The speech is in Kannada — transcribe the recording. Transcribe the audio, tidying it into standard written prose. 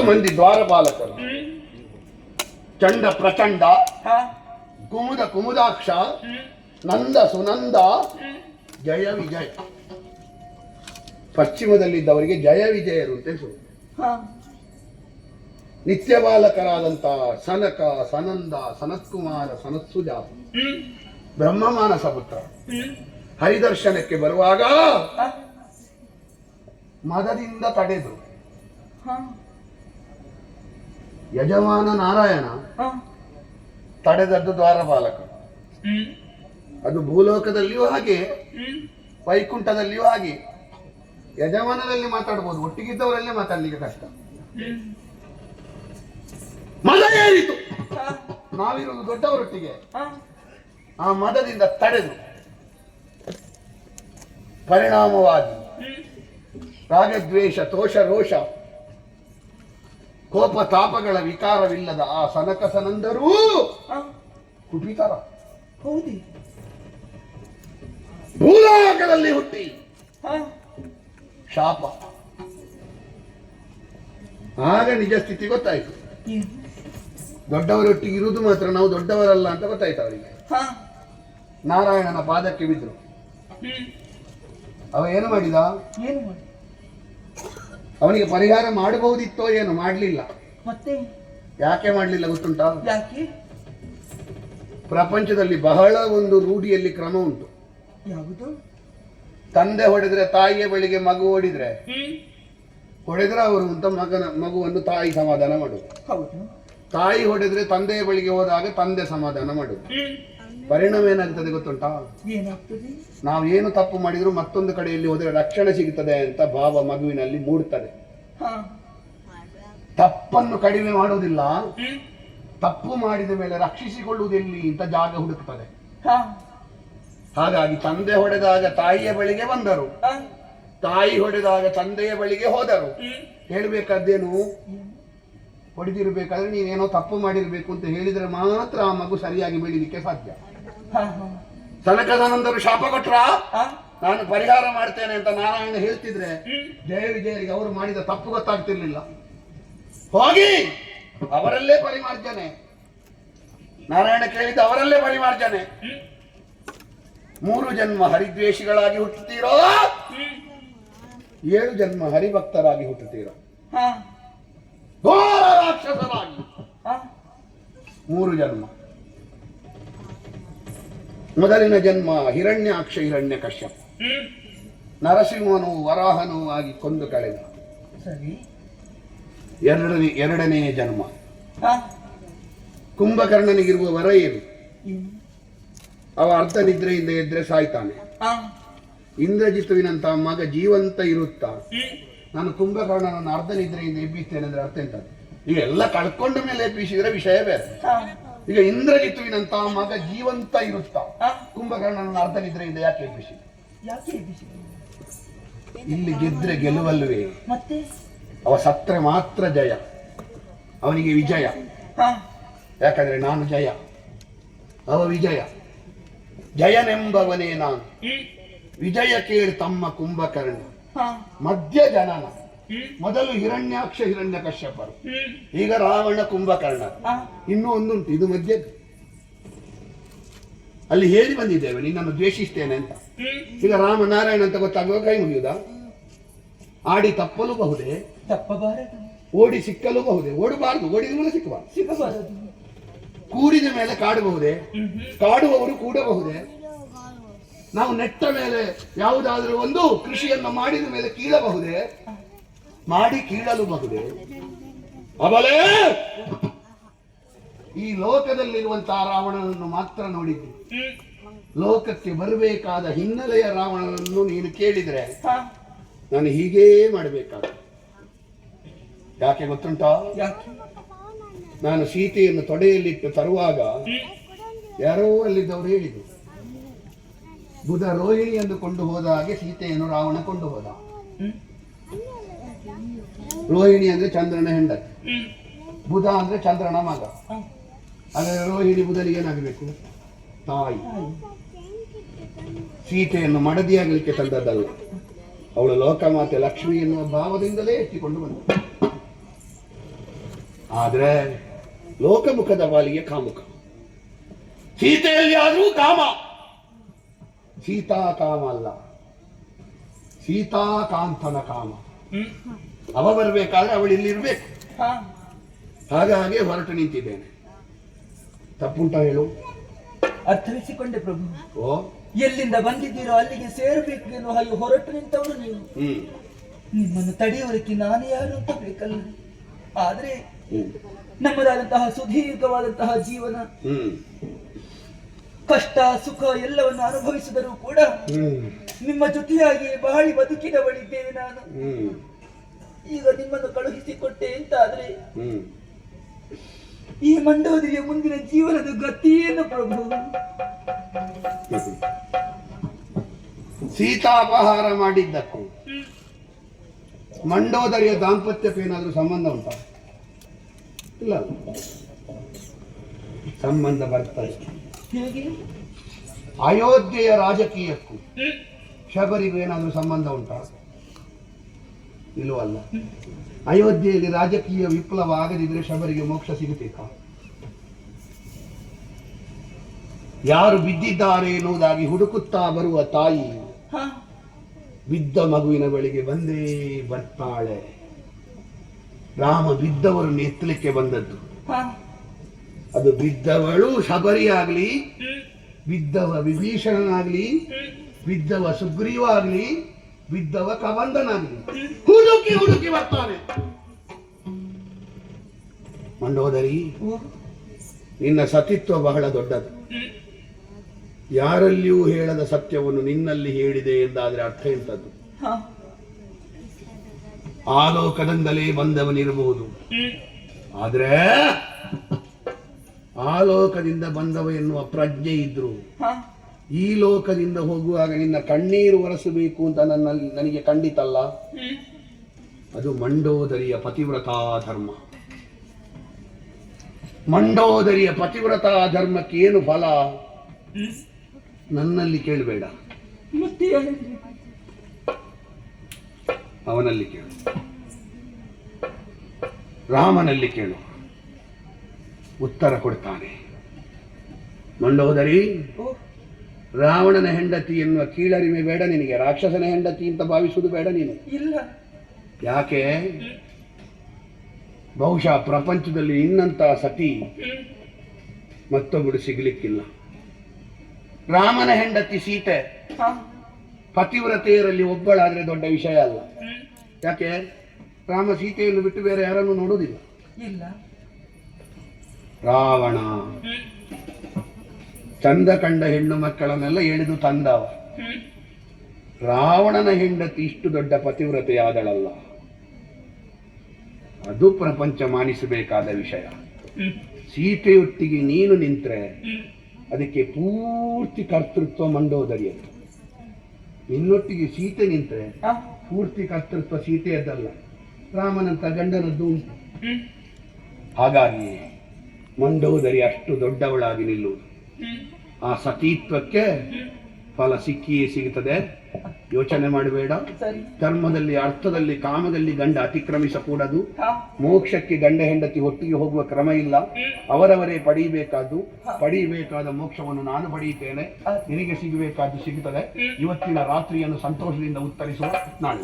10 ಮಂದಿ ದ್ವಾರಪಾಲಕರು, ಚಂಡ ಪ್ರಚಂಡ, ಕುಮುದ ಕುಮುದಾಕ್ಷ, ನಂದ ಸುನಂದ, ಜಯ ವಿಜಯ. ಪಶ್ಚಿಮದಲ್ಲಿದ್ದವರಿಗೆ ಜಯ ವಿಜಯರು ಅಂತ ಹೆಸರು. ನಿತ್ಯ ಬಾಲಕರಾದಂತ ಸನಕ, ಸನಂದ, ಸನತ್ಕುಮಾರ, ಸನತ್ಸುಜಾತ, ಬ್ರಹ್ಮಮಾನಸ ಪುತ್ರ ಹರಿದರ್ಶನಕ್ಕೆ ಬರುವಾಗ ಮದದಿಂದ ತಡೆದು ಯಜಮಾನ ನಾರಾಯಣ ತಡೆದದ್ದು ದ್ವಾರಪಾಲಕರು. ಅದು ಭೂಲೋಕದಲ್ಲಿಯೂ ಹಾಗೆ, ವೈಕುಂಠದಲ್ಲಿಯೂ ಹಾಗೆ. ಯಜಮಾನರಲ್ಲಿ ಮಾತಾಡ್ಬೋದು, ಒಟ್ಟಿಗಿದ್ದವರಲ್ಲೇ ಮಾತಾಡ್ಲಿಕ್ಕೆ ಕಷ್ಟ. ಮದ ಏರಿತು, ನಾವಿರುವುದು ದೊಡ್ಡವರೊಟ್ಟಿಗೆ. ಆ ಮದದಿಂದ ತಡೆದು ಪರಿಣಾಮವಾಗಿ ರಾಗದ್ವೇಷ, ತೋಷ, ರೋಷ, ಕೋಪ ತಾಪಗಳ ವಿಕಾರವಿಲ್ಲದ ಆ ಸನಕ ಸನಂದರೂ ಕುಪಿತರ. ಭೂಲೋಕದಲ್ಲಿ ಹುಟ್ಟಿ ಶಾಪ. ಆಗ ನಿಜ ಸ್ಥಿತಿ ಗೊತ್ತಾಯ್ತು. ದೊಡ್ಡವರೊಟ್ಟಿಗೆ ಇರುವುದು ಮಾತ್ರ ನಾವು ದೊಡ್ಡವರಲ್ಲ ಅಂತ ಗೊತ್ತಾಯ್ತು ಅವರಿಗೆ. ನಾರಾಯಣನ ಪಾದಕ್ಕೆ ಬಿದ್ರು. ಅವ ಏನು ಮಾಡಿದ? ಅವನಿಗೆ ಪರಿಹಾರ ಮಾಡಬಹುದಿತ್ತೋ ಏನು, ಮಾಡಲಿಲ್ಲ. ಮತ್ತೆ ಯಾಕೆ ಮಾಡಲಿಲ್ಲ ಗೊತ್ತುಂಟಾ? ಪ್ರಪಂಚದಲ್ಲಿ ಬಹಳ ಒಂದು ರೂಢಿಯಲ್ಲಿ ಕ್ರಮ ಉಂಟು. ಯಾವುದು? ತಂದೆ ಹೊಡೆದ್ರೆ ತಾಯಿಯ ಬಳಿಗೆ ಮಗು ಹೊಡೆದ್ರೆ ಅವರು ಅಂತ ಮಗುವನ್ನು ತಾಯಿ ಸಮಾಧಾನ ಮಾಡುದು. ತಾಯಿ ಹೊಡೆದ್ರೆ ತಂದೆಯ ಬಳಿಗೆ ಹೋದಾಗ ತಂದೆ ಸಮಾಧಾನ ಮಾಡುದು. ಪರಿಣಾಮ ಏನಾಗ್ತದೆ ಗೊತ್ತುಂಟಾ? ನಾವೇನು ತಪ್ಪು ಮಾಡಿದ್ರು ಮತ್ತೊಂದು ಕಡೆಯಲ್ಲಿ ಹೋದರೆ ರಕ್ಷಣೆ ಸಿಗುತ್ತದೆ ಅಂತ ಭಾವ ಮಗುವಿನಲ್ಲಿ ಮೂಡುತ್ತದೆ. ತಪ್ಪನ್ನು ಕಡಿಮೆ ಮಾಡುವುದಿಲ್ಲ, ತಪ್ಪು ಮಾಡಿದ ಮೇಲೆ ರಕ್ಷಿಸಿಕೊಳ್ಳುವುದೆಲ್ಲಿ ಅಂತ ಜಾಗ ಹುಡುಕ್ತದೆ. ಹಾಗಾಗಿ ತಂದೆ ಹೊಡೆದಾಗ ತಾಯಿಯ ಬಳಿಗೆ ಬಂದರು, ತಾಯಿ ಹೊಡೆದಾಗ ತಂದೆಯ ಬಳಿಗೆ ಹೋದರು. ಹೇಳ್ಬೇಕಾದ್ದೇನು? ಹೊಡೆದಿರ್ಬೇಕಾದ್ರೆ ನೀನೇನೋ ತಪ್ಪು ಮಾಡಿರ್ಬೇಕು ಅಂತ ಹೇಳಿದ್ರೆ ಮಾತ್ರ ಆ ಮಗು ಸರಿಯಾಗಿ ಬೆಳೀಲಿಕ್ಕೆ ಸಾಧ್ಯ. ಸನಕದಾನಂದರು ಶಾಪ ಕೊಟ್ರ, ನಾನು ಪರಿಹಾರ ಮಾಡ್ತೇನೆ ಅಂತ ನಾರಾಯಣ ಹೇಳ್ತಿದ್ರೆ ಜಯ ವಿಜಯರಿಗೆ ಅವರು ಮಾಡಿದ ತಪ್ಪು ಗೊತ್ತಾಗ್ತಿರ್ಲಿಲ್ಲ. ಹೋಗಿ ಅವರಲ್ಲೇ ಪರಿಮಾರ್ಜನೆ. ನಾರಾಯಣ ಕೇಳಿದ ಅವರಲ್ಲೇ ಪರಿಮಾರ್ಜನೆ. 3 ಜನ್ಮ ಹರಿದ್ವೇಷಿಗಳಾಗಿ ಹುಟ್ಟುತ್ತೀರೋ, 7 ಜನ್ಮ ಹರಿಭಕ್ತರಾಗಿ ಹುಟ್ಟುತ್ತೀರೋ, ಘೋರ ರಾಕ್ಷಸರಾಗಿ 3 ಜನ್ಮ. ಮೊದಲಿನ ಜನ್ಮ ಹಿರಣ್ಯಾಕ್ಷ ಹಿರಣ್ಯ ಕಶ್ಯಪ, ನರಸಿಂಹನು ವರಾಹನೂ ಆಗಿ ಕೊಂದು ಕಳೆದ. ಎರಡನೇ ಜನ್ಮ ಕುಂಭಕರ್ಣನಿಗಿರುವ ವರ ಏನು? ಅವ ಅರ್ಧ ನಿದ್ರೆಯಿಂದ ಎದ್ರೆ ಸಾಯ್ತಾನೆ. ಇಂದ್ರಜಿತುವಿನಂತ ಮಗ ಜೀವಂತ ಇರುತ್ತಾ ನಾನು ಕುಂಭಕರ್ಣನನ್ನು ಅರ್ಧ ನಿದ್ರೆಯಿಂದ ಎಬ್ಬಿಸ್ತೇನೆ ಅಂದ್ರೆ ಅರ್ಥ ಎಂತ? ಈಗ ಎಲ್ಲ ಕಳ್ಕೊಂಡ ಮೇಲೆ ಎಬ್ಬಿಸಿದ್ರೆ ವಿಷಯ ಬೇರೆ. ಈಗ ಇಂದ್ರಜಿತುವಿನಂತ ಮಗ ಜೀವಂತ ಇರುತ್ತಾ ಕುಂಭಕರ್ಣನನ್ನು ಅರ್ಧ ನಿದ್ರೆಯಿಂದ ಯಾಕೆ ಎಬ್ಬಿಸಿ? ಇಲ್ಲಿ ಗೆದ್ರೆ ಗೆಲುವಲ್ವೇ, ಅವ ಸತ್ರೆ ಮಾತ್ರ ಜಯ, ಅವನಿಗೆ ವಿಜಯ. ಯಾಕಂದ್ರೆ ನಾನು ಜಯ, ಅವ ವಿಜಯ. ಜಯನೆಂಬವನೇ ನಾನು, ವಿಜಯ ಕೇಳಿ ತಮ್ಮ ಕುಂಭಕರ್ಣ. ಮಧ್ಯ ಜನನ, ಮೊದಲು ಹಿರಣ್ಯಾಕ್ಷ ಹಿರಣ್ಯ ಕಶ್ಯಪರು, ಈಗ ರಾವಣ ಕುಂಭಕರ್ಣ. ಇನ್ನೂ ಒಂದುಂಟು, ಇದು ಮಧ್ಯ. ಅಲ್ಲಿ ಹೇಳಿ ಬಂದಿದ್ದೇವೆ ನಿನ್ನನ್ನು ದ್ವೇಷಿಸ್ತೇನೆ ಅಂತ. ಈಗ ರಾಮನಾರಾಯಣ ಅಂತ ಗೊತ್ತಾಗುವಾಗ ಕೈ ಮುಗಿಯುವುದಾ? ಆಡಿ ತಪ್ಪಲೂಬಹುದೇ, ತಪ್ಪಬಾರದು. ಓಡಿ ಸಿಕ್ಕಲೂಬಹುದೇ, ಓಡಬಾರದು, ಓಡಿದ ಮೇಲೆ ಸಿಕ್ಕಬಾರದು. ಕೂಡಿದ ಮೇಲೆ ಕಾಡಬಹುದೇ, ಕಾಡುವವರು ಕೂಡಬಹುದೇ. ನಾವು ನೆಟ್ಟ ಮೇಲೆ ಯಾವುದಾದ್ರೂ ಒಂದು ಕೃಷಿಯನ್ನು ಮಾಡಿದ ಮೇಲೆ ಕೀಳಬಹುದೇ, ಮಾಡಿ ಕೀಳಲೂಬಹುದೇ. ಅವಲೇ ಈ ಲೋಕದಲ್ಲಿರುವಂತಹ ರಾವಣನನ್ನು ಮಾತ್ರ ನೋಡಿದ್ದು. ಲೋಕಕ್ಕೆ ಬರಬೇಕಾದ ಹಿನ್ನೆಲೆಯ ರಾವಣನನ್ನು ನೀನು ಕೇಳಿದ್ರೆ ನಾನು ಹೀಗೇ ಮಾಡಬೇಕಾದ. ಯಾಕೆ ಗೊತ್ತುಂಟಾ? ನಾನು ಸೀತೆಯನ್ನು ತೊಡೆಯಲ್ಲಿಟ್ಟು ತರುವಾಗ ಯಾರೋ ಅಲ್ಲಿದ್ದವರು ಹೇಳಿದ್ರು, ಬುಧ ರೋಹಿಣಿಯನ್ನು ಕೊಂಡು ಹೋದ ಹಾಗೆ ಸೀತೆಯನ್ನು ರಾವಣ ಕೊಂಡು ಹೋದ. ರೋಹಿಣಿ ಅಂದ್ರೆ ಚಂದ್ರನ ಹೆಂಡತಿ, ಬುಧ ಅಂದ್ರೆ ಚಂದ್ರನ ಮಗ. ಹಾಗಾದ್ರೆ ರೋಹಿಣಿ ಬುಧನಿಗೆ ಏನಾಗಬೇಕು? ತಾಯಿ. ಸೀತೆಯನ್ನು ಮಡದಿಯಾಗಲಿಕ್ಕೆ ತಂದದ್ದಲ್ಲ, ಅವಳು ಲೋಕಮಾತೆ ಲಕ್ಷ್ಮಿ ಎನ್ನುವ ಭಾವದಿಂದಲೇ ಎತ್ತಿಕೊಂಡು ಬಂದ. ಆದ್ರೆ ಲೋಕಮುಖದ ಬಾಲಿಗೆ ಕಾಮುಕ. ಸೀತೆಯಲ್ಲಿ ಆದ್ರೂ ಕಾಮ. ಸೀತಾ ಕಾಮ ಅಲ್ಲ, ಸೀತಾಕಾಂತನ ಕಾಮ. ಅವ ಬರಬೇಕಾದ್ರೆ ಅವಳು ಇಲ್ಲಿರ್ಬೇಕು. ಹಾಗಾಗಿ ಹೊರಟು ನಿಂತಿದ್ದೇನೆ. ತಪ್ಪುಂಟ ಹೇಳು? ಅರ್ಥವಿಸಿಕೊಂಡೆ ಪ್ರಭು. ಓ, ಎಲ್ಲಿಂದ ಬಂದಿದ್ದೀರೋ ಅಲ್ಲಿಗೆ ಸೇರಬೇಕು ಎನ್ನುವ ಹಾಗೆ ಹೊರಟು ನಿಂತವರು ನೀವು. ನಿಮ್ಮನ್ನು ತಡೆಯುವುದಕ್ಕೆ ನಾನು ಯಾರು ಅಂತ ಬೇಕಲ್ಲ. ಆದ್ರೆ ನಮ್ಮದಾದಂತಹ ಸುದೀರ್ಘವಾದಂತಹ ಜೀವನ, ಕಷ್ಟ ಸುಖ ಎಲ್ಲವನ್ನು ಅನುಭವಿಸಿದರೂ ಕೂಡ ನಿಮ್ಮ ಜೊತೆಯಾಗಿ ಬಾಳಿ ಬದುಕಿದವಳಿದ್ದೇನೆ ನಾನು. ಈಗ ನಿಮ್ಮನ್ನು ಕಳುಹಿಸಿಕೊಟ್ಟೆ ಅಂತಾದ್ರೆ ಈ ಮಂಡೋದರಿಯ ಮುಂದಿನ ಜೀವನದ ಗತಿಯೇನು ಪ್ರಭು? ಸೀತಾಪಹಾರ ಮಾಡಿದ್ದಕ್ಕೂ ಮಂಡೋದರಿಯ ದಾಂಪತ್ಯಕ್ಕೆ ಏನಾದರೂ ಸಂಬಂಧ ಉಂಟಾ? ಇಲ್ಲ, ಸಂಬಂಧ ಬರ್ತದೆ. ಹೇಗೆ? ಅಯೋಧ್ಯೆಯ ರಾಜಕೀಯಕ್ಕೂ ಶಬರಿಗೂ ಏನಾದರೂ ಸಂಬಂಧ ಉಂಟಾ? ಇಲ್ಲವಲ್ಲ. ಅಯೋಧ್ಯೆಯಲ್ಲಿ ರಾಜಕೀಯ ವಿಪ್ಲವ ಆಗದಿದ್ರೆ ಶಬರಿಗೆ ಮೋಕ್ಷ ಸಿಗಬೇಕಾ? ಯಾರು ಬಿದ್ದಿದ್ದಾರೆ ಎನ್ನುವುದಾಗಿ ಹುಡುಕುತ್ತಾ ಬರುವ ತಾಯಿ ಬಿದ್ದ ಮಗುವಿನ ಬಳಿಗೆ ಬಂದೇ ಬರ್ತಾಳೆ. ರಾಮ ಬಿದ್ದವರನ್ನು ಎತ್ತಲಿಕ್ಕೆ ಬಂದದ್ದು. ಅದು ಬಿದ್ದವಳು ಶಬರಿ ಆಗ್ಲಿ, ಬಿದ್ದವ ವಿಭೀಷಣನಾಗ್ಲಿ, ಬಿದ್ದವ ಸುಗ್ರೀವ ಆಗ್ಲಿ, ಬಿದ್ದವ ಕವಂದನಾಗ್ಲಿ, ಹುಡುಕಿ ಹುಡುಕಿ ಬರ್ತಾನೆ. ಮಂಡೋದರಿ, ನಿನ್ನ ಸತಿತ್ವ ಬಹಳ ದೊಡ್ಡದು. ಯಾರಲ್ಲಿಯೂ ಹೇಳದ ಸತ್ಯವನ್ನು ನಿನ್ನಲ್ಲಿ ಹೇಳಿದೆ ಎಂದಾದ್ರೆ ಅರ್ಥ ಎಂತದ್ದು? ಆ ಲೋಕದಿಂದಲೇ ಬಂದವನಿರಬಹುದು, ಆದ್ರೆ ಆ ಲೋಕದಿಂದ ಬಂದವ ಎನ್ನುವ ಪ್ರಜ್ಞೆ ಇದ್ರು ಈ ಲೋಕದಿಂದ ಹೋಗುವಾಗ ನಿನ್ನ ಕಣ್ಣೀರು ಒರೆಸಬೇಕು ಅಂತ ನನಗೆ ಖಂಡಿತಲ್ಲ. ಅದು ಮಂಡೋದರಿಯ ಪತಿವ್ರತಾ ಧರ್ಮ. ಮಂಡೋದರಿಯ ಪತಿವ್ರತಾ ಧರ್ಮಕ್ಕೆ ಏನು ಫಲ? ನನ್ನಲ್ಲಿ ಕೇಳಬೇಡ, ಅವನಲ್ಲಿ ಕೇಳು, ರಾಮನಲ್ಲಿ ಕೇಳು, ಉತ್ತರ ಕೊಡ್ತಾನೆ. ಮಂಡೋದರಿ, ರಾವಣನ ಹೆಂಡತಿ ಎನ್ನುವ ಕೀಳರಿಮೆ ಬೇಡ ನಿನಗೆ. ರಾಕ್ಷಸನ ಹೆಂಡತಿ ಅಂತ ಭಾವಿಸುವುದು ಬೇಡ ನೀನು. ಇಲ್ಲ. ಯಾಕೆ? ಬಹುಶಃ ಪ್ರಪಂಚದಲ್ಲಿ ನಿನ್ನಂತಹ ಸತಿ ಮತ್ತೊಬ್ಬರು ಸಿಗ್ಲಿಕ್ಕಿಲ್ಲ. ರಾಮನ ಹೆಂಡತಿ ಸೀತೆ ಪತಿವ್ರತೆಯರಲ್ಲಿ ಒಬ್ಬಳಾದ್ರೆ ದೊಡ್ಡ ವಿಷಯ ಅಲ್ಲ. ಯಾಕೆ? ರಾಮ ಸೀತೆಯನ್ನು ಬಿಟ್ಟು ಬೇರೆ ಯಾರನ್ನು ನೋಡುವುದಿಲ್ಲ. ಇಲ್ಲ. ರಾವಣ ಚಂದ ಕಂಡ ಹೆಣ್ಣು ಮಕ್ಕಳನ್ನೆಲ್ಲ ಎಳೆದು ತಂದವ. ರಾವಣನ ಹೆಂಡತಿ ಇಷ್ಟು ದೊಡ್ಡ ಪತಿವ್ರತೆಯಾದಳಲ್ಲ. ಅದು ಪ್ರಪಂಚ ಮಾನಿಸಬೇಕಾದ ವಿಷಯ. ಸೀತೆಯೊಟ್ಟಿಗೆ ನೀನು ನಿಂತ್ರೆ ಅದಕ್ಕೆ ಪೂರ್ತಿ ಕರ್ತೃತ್ವ ಮಂಡೋದರಿಯದ್ದು. ನಿನ್ನೊಟ್ಟಿಗೆ ಸೀತೆ ನಿಂತ್ರೆ ಪೂರ್ತಿ ಕರ್ತೃತ್ವ ಸೀತೆಯದ್ದಲ್ಲ, ರಾಮನಂತ ಗಂಡನದ್ದು ಉಂಟು. ಹಾಗಾಗಿ ಮಂಡೋದರಿ ಅಷ್ಟು ದೊಡ್ಡವಳಾಗಿ ನಿಲ್ಲುವುದು. ಆ ಸತೀತ್ವಕ್ಕೆ ಫಲ ಸಿಕ್ಕಿಯೇ ಸಿಗುತ್ತದೆ. ಯೋಚನೆ ಮಾಡಬೇಡ. ಧರ್ಮದಲ್ಲಿ, ಅರ್ಥದಲ್ಲಿ, ಕಾಮದಲ್ಲಿ ಗಂಡ ಅತಿಕ್ರಮಿಸಕೂಡದು. ಮೋಕ್ಷಕ್ಕೆ ಗಂಡ ಹೆಂಡತಿ ಒಟ್ಟಿಗೆ ಹೋಗುವ ಕ್ರಮ ಇಲ್ಲ. ಅವರವರೇ ಪಡೆಯಬೇಕಾದ ಮೋಕ್ಷವನ್ನು ನಾನು ಪಡೆಯುತ್ತೇನೆ. ನಿನಗೆ ಸಿಗಬೇಕಾದ್ದು ಸಿಗುತ್ತದೆ. ಇವತ್ತಿನ ರಾತ್ರಿಯನ್ನು ಸಂತೋಷದಿಂದ ಉತ್ತರಿಸುವ ನಾಳೆ.